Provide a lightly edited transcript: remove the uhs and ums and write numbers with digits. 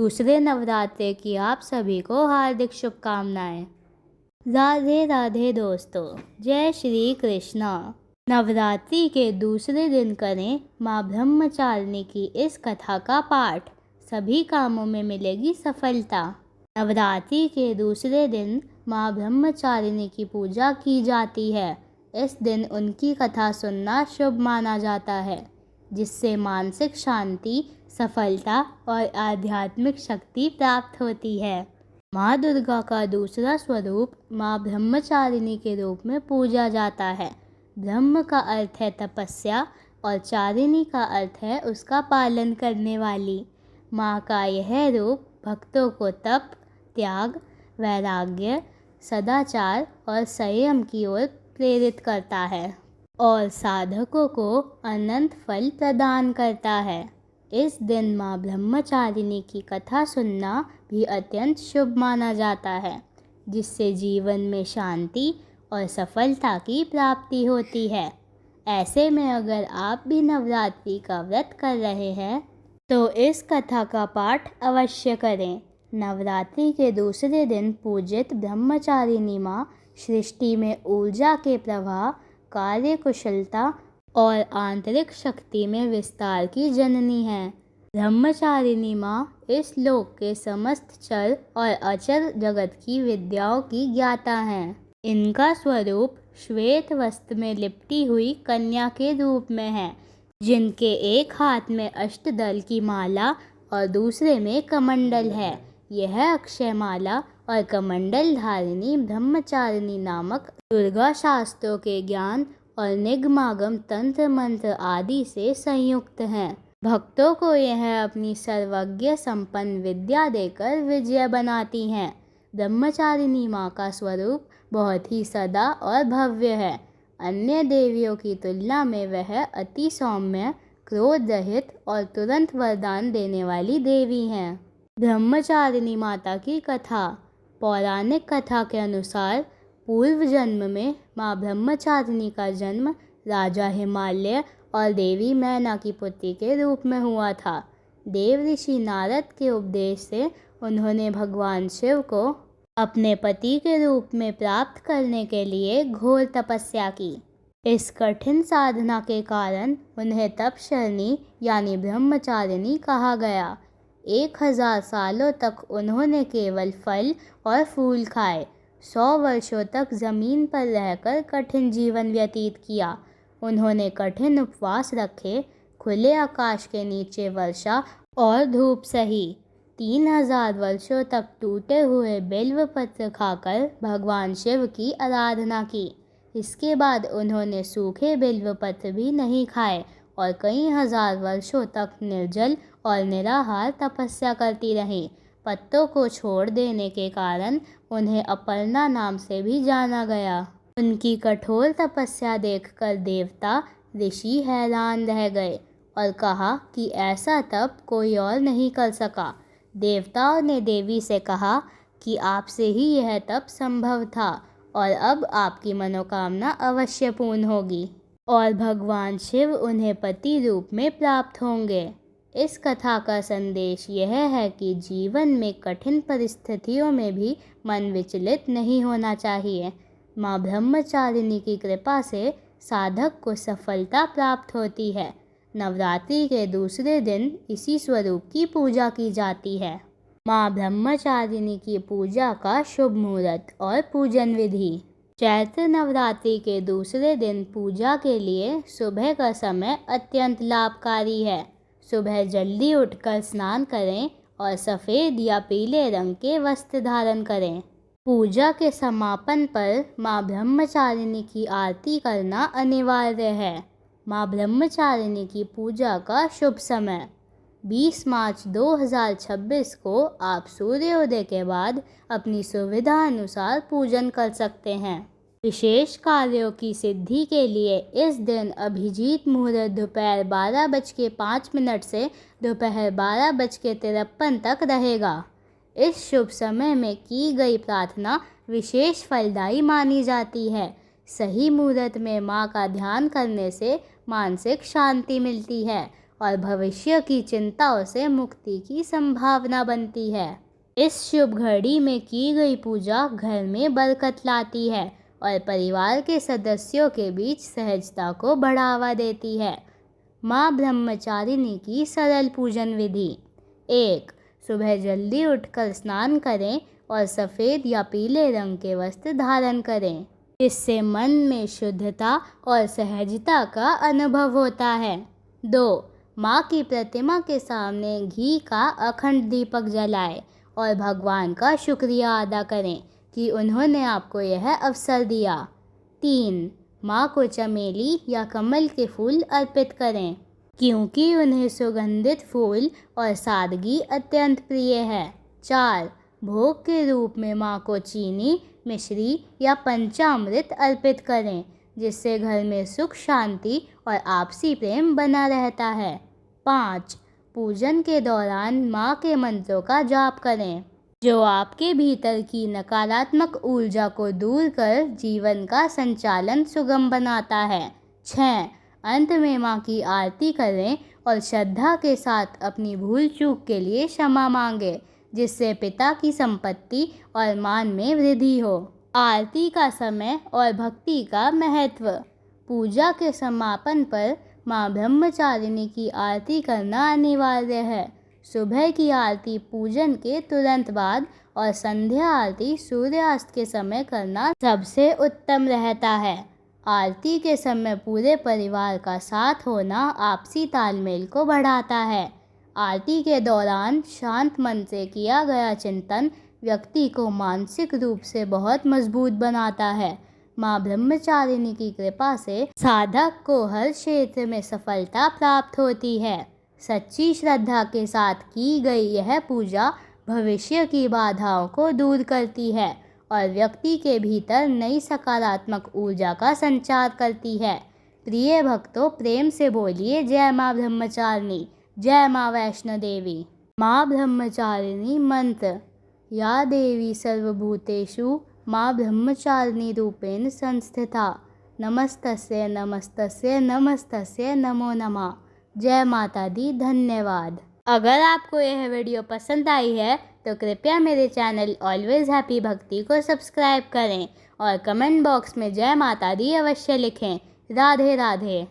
दूसरे नवरात्रे की आप सभी को हार्दिक शुभकामनाएं। राधे राधे दोस्तों, जय श्री कृष्णा। नवरात्रि के दूसरे दिन करें माँ ब्रह्मचारिणी की इस कथा का पाठ, सभी कामों में मिलेगी सफलता। नवरात्रि के दूसरे दिन माँ ब्रह्मचारिणी की पूजा की जाती है। इस दिन उनकी कथा सुनना शुभ माना जाता है, जिससे मानसिक शांति, सफलता और आध्यात्मिक शक्ति प्राप्त होती है। माँ दुर्गा का दूसरा स्वरूप माँ ब्रह्मचारिणी के रूप में पूजा जाता है। ब्रह्म का अर्थ है तपस्या और चारिणी का अर्थ है उसका पालन करने वाली। माँ का यह रूप भक्तों को तप, त्याग, वैराग्य, सदाचार और संयम की ओर प्रेरित करता है और साधकों को अनंत फल प्रदान करता है। इस दिन माँ ब्रह्मचारिणी की कथा सुनना भी अत्यंत शुभ माना जाता है, जिससे जीवन में शांति और सफलता की प्राप्ति होती है। ऐसे में अगर आप भी नवरात्रि का व्रत कर रहे हैं तो इस कथा का पाठ अवश्य करें। नवरात्रि के दूसरे दिन पूजित ब्रह्मचारिणी माँ सृष्टि में ऊर्जा के प्रवाह, कार्य कुशलता और आंतरिक शक्ति में विस्तार की जननी है। ब्रह्मचारिणी माँ इस लोक के समस्त चर और अचर जगत की विद्याओं की ज्ञाता हैं। इनका स्वरूप श्वेत वस्त्र में लिपटी हुई कन्या के रूप में है, जिनके एक हाथ में अष्टदल की माला और दूसरे में कमंडल है। यह अक्षय माला और कमंडल धारिणी ब्रह्मचारिणी नामक दुर्गा शास्त्रों के ज्ञान और निगमागम तंत्र मंत्र आदि से संयुक्त हैं। भक्तों को यह अपनी सर्वज्ञ संपन्न विद्या देकर विजय बनाती हैं। ब्रह्मचारिणी माँ का स्वरूप बहुत ही सदा और भव्य है। अन्य देवियों की तुलना में वह अति सौम्य, क्रोध रहित और तुरंत वरदान देने वाली देवी हैं। ब्रह्मचारिणी माता की कथा। पौराणिक कथा के अनुसार पूर्व जन्म में माँ ब्रह्मचारिणी का जन्म राजा हिमालय और देवी मैना की पुत्री के रूप में हुआ था। देव ऋषि नारद के उपदेश से उन्होंने भगवान शिव को अपने पति के रूप में प्राप्त करने के लिए घोर तपस्या की। इस कठिन साधना के कारण उन्हें तपस्विनी यानी ब्रह्मचारिणी कहा गया। 1000 सालों तक उन्होंने केवल फल और फूल खाए। 100 वर्षों तक जमीन पर रहकर कठिन जीवन व्यतीत किया। उन्होंने कठिन उपवास रखे, खुले आकाश के नीचे वर्षा और धूप सही। 3000 वर्षों तक टूटे हुए बिल्व पत्र खाकर भगवान शिव की आराधना की। इसके बाद उन्होंने सूखे बिल्व पत्र भी नहीं खाए और कई हजार वर्षों तक निर्जल और निराहार तपस्या करती रहीं। पत्तों को छोड़ देने के कारण उन्हें अपर्णा नाम से भी जाना गया। उनकी कठोर तपस्या देखकर देवता ऋषि हैरान रह गए और कहा कि ऐसा तप कोई और नहीं कर सका। देवताओं ने देवी से कहा कि आपसे ही यह तप संभव था और अब आपकी मनोकामना अवश्य पूर्ण होगी और भगवान शिव उन्हें पति रूप में प्राप्त होंगे। इस कथा का संदेश यह है कि जीवन में कठिन परिस्थितियों में भी मन विचलित नहीं होना चाहिए। माँ ब्रह्मचारिणी की कृपा से साधक को सफलता प्राप्त होती है। नवरात्रि के दूसरे दिन इसी स्वरूप की पूजा की जाती है। माँ ब्रह्मचारिणी की पूजा का शुभ मुहूर्त और पूजन विधि। चैत्र नवरात्रि के दूसरे दिन पूजा के लिए सुबह का समय अत्यंत लाभकारी है। सुबह जल्दी उठकर स्नान करें और सफ़ेद या पीले रंग के वस्त्र धारण करें। पूजा के समापन पर माँ ब्रह्मचारिणी की आरती करना अनिवार्य है। माँ ब्रह्मचारिणी की पूजा का शुभ समय 20 मार्च 2026 को आप सूर्योदय के बाद अपनी सुविधा अनुसार पूजन कर सकते हैं। विशेष कार्यों की सिद्धि के लिए इस दिन अभिजीत मुहूर्त दोपहर 12:05 से दोपहर 12:53 तक रहेगा। इस शुभ समय में की गई प्रार्थना विशेष फलदायी मानी जाती है। सही मुहूर्त में माँ का ध्यान करने से मानसिक शांति मिलती है और भविष्य की चिंताओं से मुक्ति की संभावना बनती है। इस शुभ घड़ी में की गई पूजा घर में बरकत लाती है और परिवार के सदस्यों के बीच सहजता को बढ़ावा देती है। माँ ब्रह्मचारिणी की सरल पूजन विधि। 1. सुबह जल्दी उठकर स्नान करें और सफ़ेद या पीले रंग के वस्त्र धारण करें, इससे मन में शुद्धता और सहजता का अनुभव होता है। 2. माँ की प्रतिमा के सामने घी का अखंड दीपक जलाएं और भगवान का शुक्रिया अदा करें कि उन्होंने आपको यह अवसर दिया। 3. माँ को चमेली या कमल के फूल अर्पित करें, क्योंकि उन्हें सुगंधित फूल और सादगी अत्यंत प्रिय है। 4. भोग के रूप में माँ को चीनी, मिश्री या पंचामृत अर्पित करें, जिससे घर में सुख, शांति और आपसी प्रेम बना रहता है। 5. पूजन के दौरान माँ के मंत्रों का जाप करें, जो आपके भीतर की नकारात्मक ऊर्जा को दूर कर जीवन का संचालन सुगम बनाता है। 6. अंत में माँ की आरती करें और श्रद्धा के साथ अपनी भूल चूक के लिए क्षमा मांगे, जिससे पिता की संपत्ति और मान में वृद्धि हो। आरती का समय और भक्ति का महत्व। पूजा के समापन पर माँ ब्रह्मचारिणी की आरती करना अनिवार्य है। सुबह की आरती पूजन के तुरंत बाद और संध्या आरती सूर्यास्त के समय करना सबसे उत्तम रहता है। आरती के समय पूरे परिवार का साथ होना आपसी तालमेल को बढ़ाता है। आरती के दौरान शांत मन से किया गया चिंतन व्यक्ति को मानसिक रूप से बहुत मजबूत बनाता है। माँ ब्रह्मचारिणी की कृपा से साधक को हर क्षेत्र में सफलता प्राप्त होती है। सच्ची श्रद्धा के साथ की गई यह पूजा भविष्य की बाधाओं को दूर करती है और व्यक्ति के भीतर नई सकारात्मक ऊर्जा का संचार करती है। प्रिय भक्तों, प्रेम से बोलिए जय माँ ब्रह्मचारिणी, जय माँ वैष्णो देवी। माँ ब्रह्मचारिणी मंत्र। या देवी सर्वभूतेषु माँ ब्रह्मचारिणी रूपेण संस्थिता। नमस्तस्यै नमस्तस्यै नमस्तस्यै नमो नमः। जय माता दी। धन्यवाद। अगर आपको यह वीडियो पसंद आई है तो कृपया मेरे चैनल ऑलवेज हैप्पी भक्ति को सब्सक्राइब करें और कमेंट बॉक्स में जय माता दी अवश्य लिखें। राधे राधे।